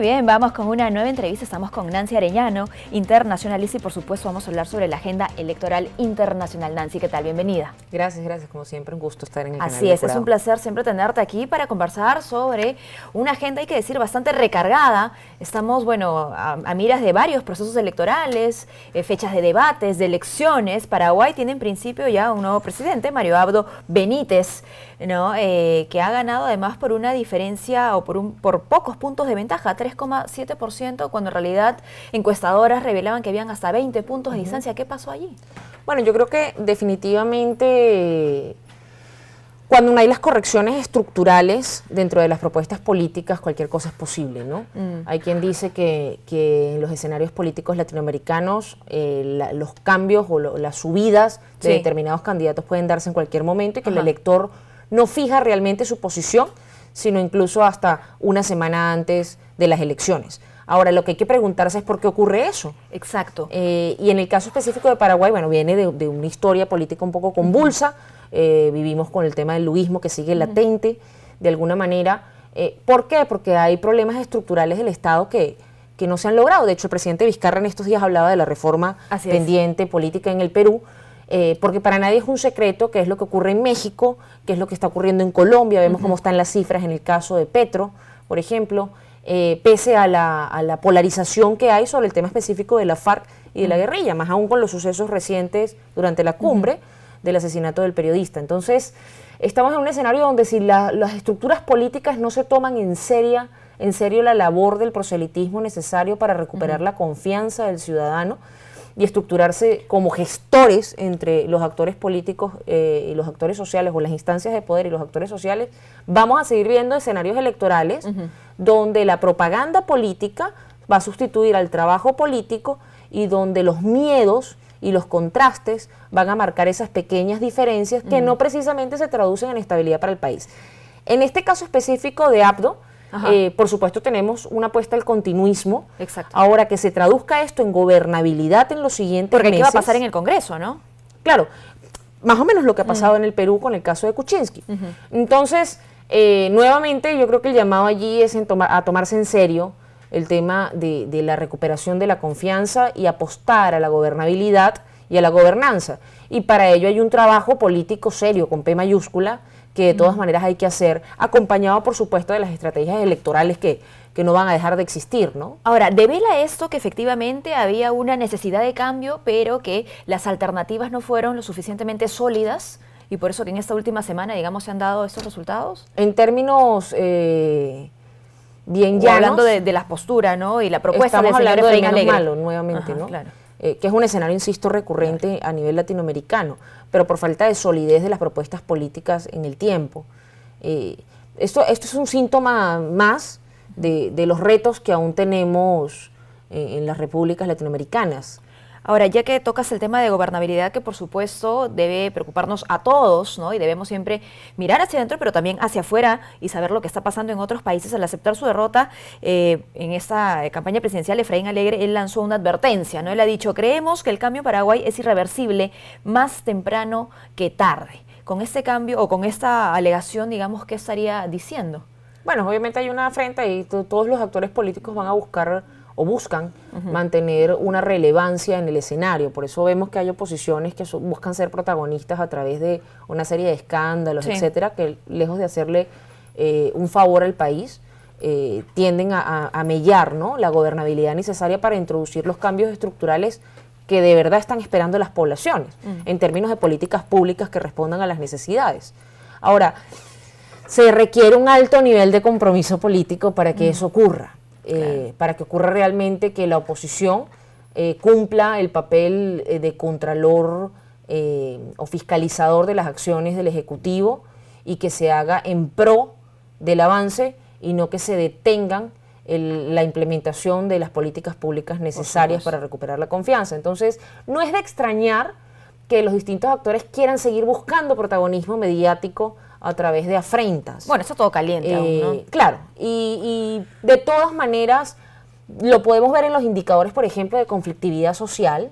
Muy bien, vamos con una nueva entrevista. Estamos con Nancy Arellano, internacionalista, y por supuesto vamos a hablar sobre la agenda electoral internacional. Nancy, ¿qué tal? Bienvenida. Gracias, como siempre, un gusto estar en el canal. Así es un placer siempre tenerte aquí para conversar sobre una agenda, hay que decir, bastante recargada. Estamos, bueno, a miras de varios procesos electorales, fechas de debates, de elecciones. Paraguay tiene en principio ya un nuevo presidente, Mario Abdo Benítez, ¿no? Que ha ganado además por una diferencia o por pocos puntos de ventaja, 3,7%, cuando en realidad encuestadoras revelaban que habían hasta 20 puntos de distancia. ¿Qué pasó allí? Bueno, yo creo que definitivamente cuando no hay las correcciones estructurales dentro de las propuestas políticas, cualquier cosa es posible, ¿no? Hay quien dice que en los escenarios políticos latinoamericanos los cambios o las subidas de determinados candidatos pueden darse en cualquier momento y que el elector no fija realmente su posición, sino incluso hasta una semana antes de las elecciones. Ahora, lo que hay que preguntarse es por qué ocurre eso. Exacto. Y en el caso específico de Paraguay, bueno, viene de una historia política un poco convulsa. Vivimos con el tema del luismo que sigue latente, de alguna manera. ¿Por qué? Porque hay problemas estructurales del Estado que no se han logrado. De hecho, el presidente Vizcarra en estos días hablaba de la reforma pendiente política en el Perú, porque para nadie es un secreto qué es lo que ocurre en México, qué es lo que está ocurriendo en Colombia. Vemos cómo están las cifras en el caso de Petro, por ejemplo. Pese a la polarización que hay sobre el tema específico de la FARC y de la guerrilla, más aún con los sucesos recientes durante la cumbre del asesinato del periodista. Entonces, estamos en un escenario donde si las estructuras políticas no se toman en serio la labor del proselitismo necesario para recuperar la confianza del ciudadano y estructurarse como gestores entre los actores políticos y los actores sociales, o las instancias de poder y los actores sociales, vamos a seguir viendo escenarios electorales donde la propaganda política va a sustituir al trabajo político y donde los miedos y los contrastes van a marcar esas pequeñas diferencias que no precisamente se traducen en estabilidad para el país. En este caso específico de Abdo, por supuesto tenemos una apuesta al continuismo. Exacto. Ahora, que se traduzca esto en gobernabilidad en los siguientes meses. Porque ¿qué va a pasar en el Congreso, no? Claro, más o menos lo que ha pasado en el Perú con el caso de Kuczynski. Entonces, nuevamente yo creo que el llamado allí es a tomarse en serio el tema de la recuperación de la confianza y apostar a la gobernabilidad y a la gobernanza. Y para ello hay un trabajo político serio, con P mayúscula, que de todas maneras hay que hacer, acompañado por supuesto de las estrategias electorales que no van a dejar de existir, ¿no? Ahora, devela esto que efectivamente había una necesidad de cambio, pero que las alternativas no fueron lo suficientemente sólidas, y por eso que en esta última semana, digamos, se han dado estos resultados. En términos bien llanos, hablando de las posturas, ¿no? Y la propuesta del señor Efraín Alegre. Malo, nuevamente, ¿no? Claro. Que es un escenario, insisto, recurrente a nivel latinoamericano, pero por falta de solidez de las propuestas políticas en el tiempo. Esto es un síntoma más de los retos que aún tenemos en las repúblicas latinoamericanas. Ahora, ya que tocas el tema de gobernabilidad, que por supuesto debe preocuparnos a todos, ¿no? Y debemos siempre mirar hacia adentro, pero también hacia afuera y saber lo que está pasando en otros países. Al aceptar su derrota en esta campaña presidencial, Efraín Alegre, él lanzó una advertencia, ¿no? Él ha dicho: creemos que el cambio en Paraguay es irreversible más temprano que tarde. Con este cambio o con esta alegación, digamos, ¿qué estaría diciendo? Bueno, obviamente hay una afrenta y todos los actores políticos van a buscar o buscan mantener una relevancia en el escenario. Por eso vemos que hay oposiciones que buscan ser protagonistas a través de una serie de escándalos, etcétera, que lejos de hacerle un favor al país, tienden a mellar, ¿no?, la gobernabilidad necesaria para introducir los cambios estructurales que de verdad están esperando las poblaciones, en términos de políticas públicas que respondan a las necesidades. Ahora, se requiere un alto nivel de compromiso político para que eso ocurra. Para que ocurra realmente que la oposición cumpla el papel de contralor o fiscalizador de las acciones del Ejecutivo y que se haga en pro del avance y no que se detengan la implementación de las políticas públicas necesarias para recuperar la confianza. Entonces, no es de extrañar que los distintos actores quieran seguir buscando protagonismo mediático a través de afrentas. Bueno, eso todo caliente aún, ¿no? Claro, y de todas maneras lo podemos ver en los indicadores, por ejemplo, de conflictividad social,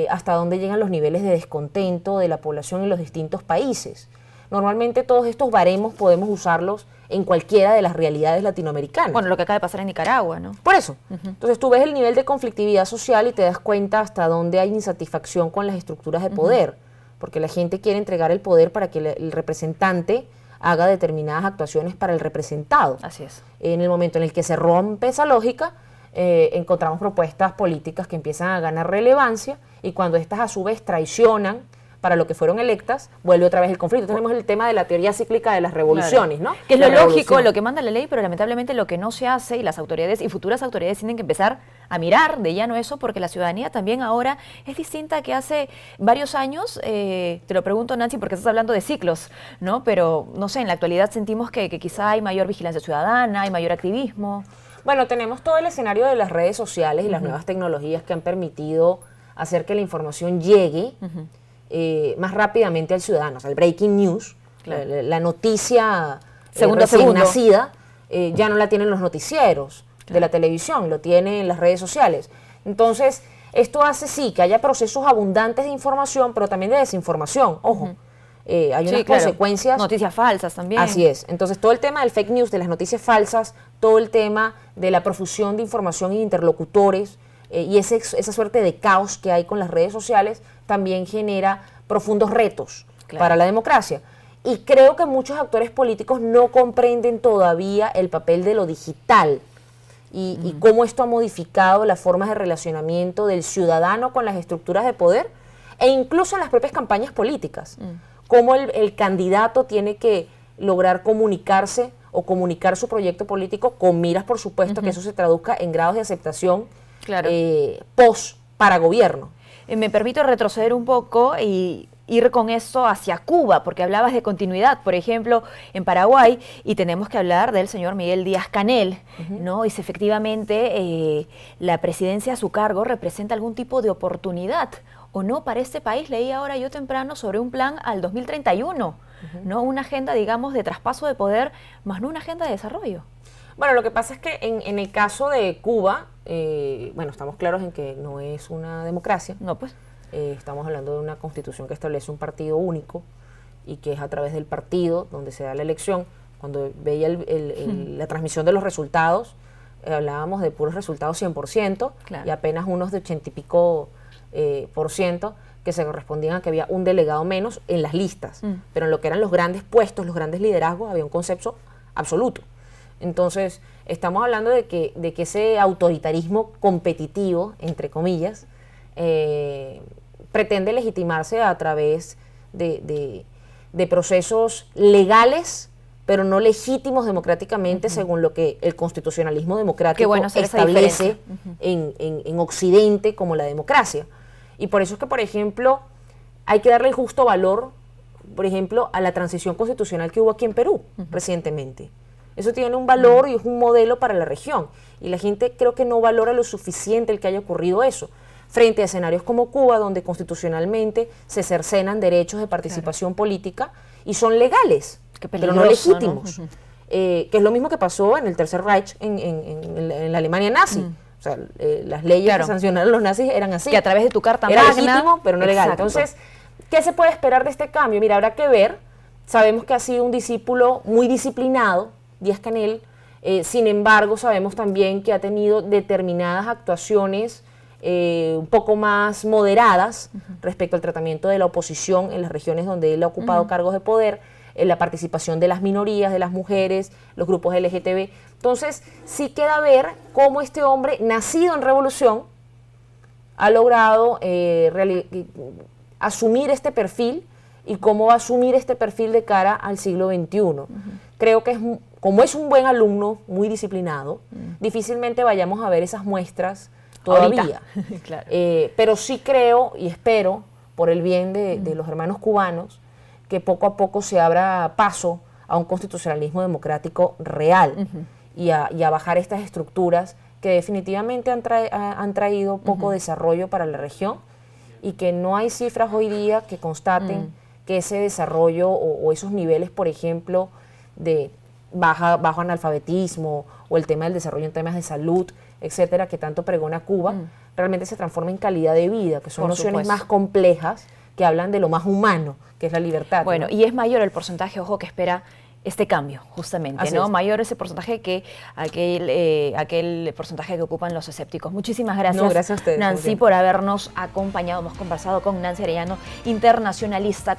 hasta dónde llegan los niveles de descontento de la población en los distintos países. normalmente todos estos baremos podemos usarlos en cualquiera de las realidades latinoamericanas. Bueno, lo que acaba de pasar en Nicaragua, ¿no? Por eso. Entonces tú ves el nivel de conflictividad social y te das cuenta hasta dónde hay insatisfacción con las estructuras de poder, porque la gente quiere entregar el poder para que el representante haga determinadas actuaciones para el representado. Así es. En el momento en el que se rompe esa lógica, encontramos propuestas políticas que empiezan a ganar relevancia, y cuando estas a su vez traicionan para lo que fueron electas, vuelve otra vez el conflicto. Tenemos el tema de la teoría cíclica de las revoluciones, claro, ¿no? Que es la lo lógico, revolución. lo que manda la ley, pero lamentablemente lo que no se hace, y las autoridades y futuras autoridades tienen que empezar a mirar de llano eso, porque la ciudadanía también ahora es distinta que hace varios años. Te lo pregunto, Nancy, porque estás hablando de ciclos, ¿no? Pero, no sé, en la actualidad sentimos que quizá hay mayor vigilancia ciudadana, hay mayor activismo. Bueno, tenemos todo el escenario de las redes sociales y las nuevas tecnologías que han permitido hacer que la información llegue más rápidamente al ciudadano. O sea, el breaking news, Claro. la noticia Segundo a recién segundo. nacida, ya no la tienen los noticieros de la televisión, lo tienen las redes sociales. Entonces, esto hace sí que haya procesos abundantes de información, pero también de desinformación, ojo. Hay unas consecuencias. Noticias falsas también. Así es. Entonces, todo el tema del fake news, de las noticias falsas, todo el tema de la profusión de información y interlocutores, y esa suerte de caos que hay con las redes sociales, también genera profundos retos para la democracia. Y creo que muchos actores políticos no comprenden todavía el papel de lo digital y cómo esto ha modificado las formas de relacionamiento del ciudadano con las estructuras de poder, e incluso en las propias campañas políticas. Cómo el candidato tiene que lograr comunicarse o comunicar su proyecto político con miras, por supuesto, que eso se traduzca en grados de aceptación post para gobierno. Me permito retroceder un poco y ir con eso hacia Cuba, porque hablabas de continuidad, por ejemplo, en Paraguay, y tenemos que hablar del señor Miguel Díaz-Canel, ¿no? Y si efectivamente la presidencia a su cargo representa algún tipo de oportunidad o no para este país. Leí ahora yo temprano sobre un plan al 2031, ¿no? Una agenda, digamos, de traspaso de poder, más no una agenda de desarrollo. Bueno, lo que pasa es que en el caso de Cuba, bueno, estamos claros en que no es una democracia. No, pues. Estamos hablando de una constitución que establece un partido único y que es a través del partido donde se da la elección. Cuando veía la transmisión de los resultados, hablábamos de puros resultados 100%, claro, y apenas unos de 80 y pico por ciento que se correspondían a que había un delegado menos en las listas. Pero en lo que eran los grandes puestos, los grandes liderazgos, había un consenso absoluto. Entonces, estamos hablando de que ese autoritarismo competitivo, entre comillas, pretende legitimarse a través de procesos legales, pero no legítimos democráticamente, según lo que el constitucionalismo democrático establece en Occidente como la democracia. Y por eso es que, por ejemplo, hay que darle el justo valor, por ejemplo, a la transición constitucional que hubo aquí en Perú recientemente. Eso tiene un valor y es un modelo para la región. Y la gente creo que no valora lo suficiente el que haya ocurrido eso, frente a escenarios como Cuba, donde constitucionalmente se cercenan derechos de participación política y son legales, pero no legítimos. ¿No? Que es lo mismo que pasó en el Tercer Reich en la Alemania nazi. O sea, las leyes que sancionaron los nazis eran así. Que a través de tu carta era magna, legítimo, pero no legal. Entonces, ¿qué se puede esperar de este cambio? Mira, habrá que ver. Sabemos que ha sido un discípulo muy disciplinado, Díaz-Canel. Sin embargo, sabemos también que ha tenido determinadas actuaciones un poco más moderadas respecto al tratamiento de la oposición en las regiones donde él ha ocupado cargos de poder, la participación de las minorías, de las mujeres, los grupos LGTB. Entonces, sí queda ver cómo este hombre, nacido en revolución, ha logrado asumir este perfil y cómo va a asumir este perfil de cara al siglo XXI. Creo que como es un buen alumno, muy disciplinado, difícilmente vayamos a ver esas muestras todavía. Claro. Pero sí creo y espero, por el bien de los hermanos cubanos, que poco a poco se abra paso a un constitucionalismo democrático real y a bajar estas estructuras que definitivamente han traído poco desarrollo para la región, y que no hay cifras hoy día que constaten que ese desarrollo o esos niveles, por ejemplo, de bajo analfabetismo o el tema del desarrollo en temas de salud, etcétera, que tanto pregona Cuba, realmente se transforma en calidad de vida, que son nociones más complejas que hablan de lo más humano, que es la libertad. Bueno, ¿no? y es mayor el porcentaje, ojo, que espera este cambio, justamente, Así ¿no? es. Mayor ese porcentaje que aquel porcentaje que ocupan los escépticos. Muchísimas gracias, No, gracias a ustedes, como Nancy, siempre. por habernos acompañado. Hemos conversado con Nancy Arellano, internacionalista.